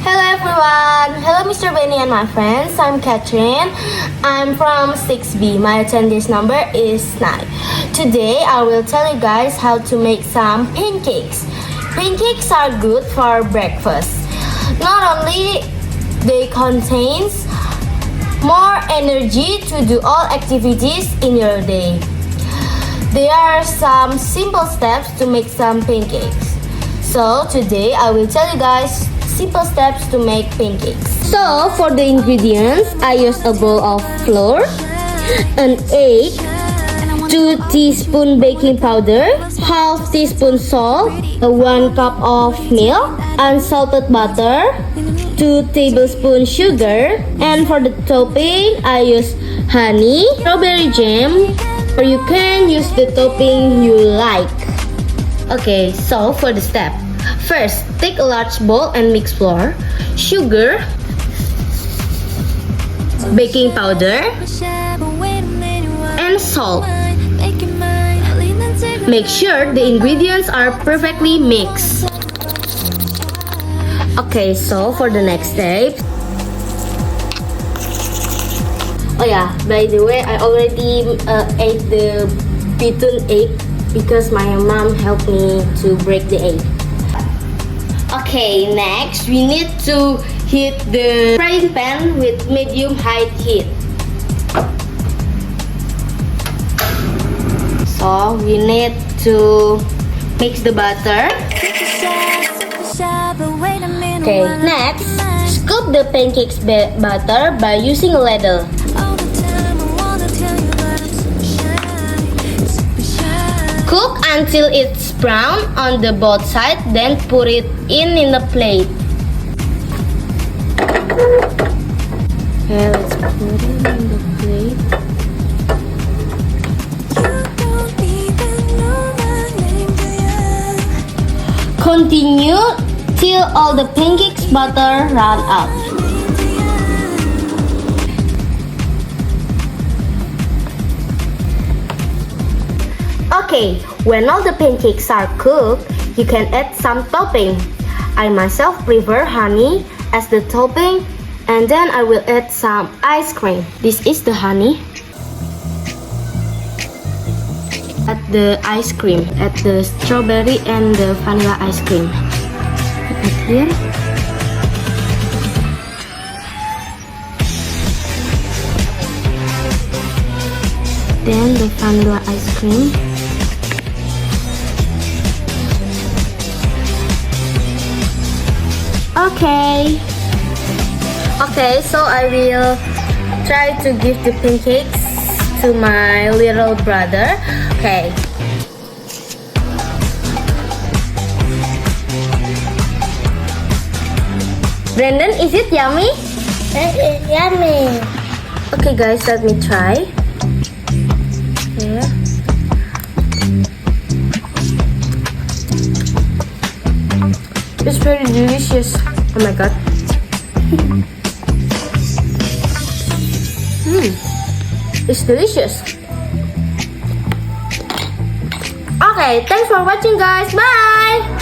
Hello everyone! Hello Mr. Benny and my friends. I'm Catherine. I'm from 6B. My attendance number is 9. Today I will tell you guys how to make some pancakes. Pancakes are good for breakfast. Not only they contains more energy to do all activities in your day. There are some simple steps to make some pancakes. So today I will tell you guys simple steps to make pancakes. So for the ingredients, I use a bowl of flour, an egg, 2 teaspoon baking powder, half teaspoon salt, 1 cup of milk, unsalted butter, 2 tablespoons sugar, and for the topping, I use honey, strawberry jam, or you can use the topping you like. Okay, so for the step. First, take a large bowl and mix flour, sugar, baking powder, and salt. Make sure the ingredients are perfectly mixed. Okay, so for the next step. Oh yeah, by the way, I already ate the beaten egg because my mom helped me to break the egg. Okay, next we need to heat the frying pan with medium-high heat. So we need to mix the butter. Okay, next, scoop the pancakes butter by using a ladle. Cook until it's brown on the both sides, then put it in a plate. Okay, let's put it in the plate. Continue till all the pancakes butter run out. Okay, when all the pancakes are cooked, you can add some topping. I myself prefer honey as the topping, and then I will add some ice cream. This is the honey. Add the ice cream, add the strawberry and the vanilla ice cream. Add here. Then the vanilla ice cream. Okay, so I will try to give the pancakes to my little brother. Okay. Brandon, is it yummy? It's yummy. Okay guys, let me try. Here. It's very delicious. Oh my god. It's delicious. Okay, thanks for watching guys. Bye.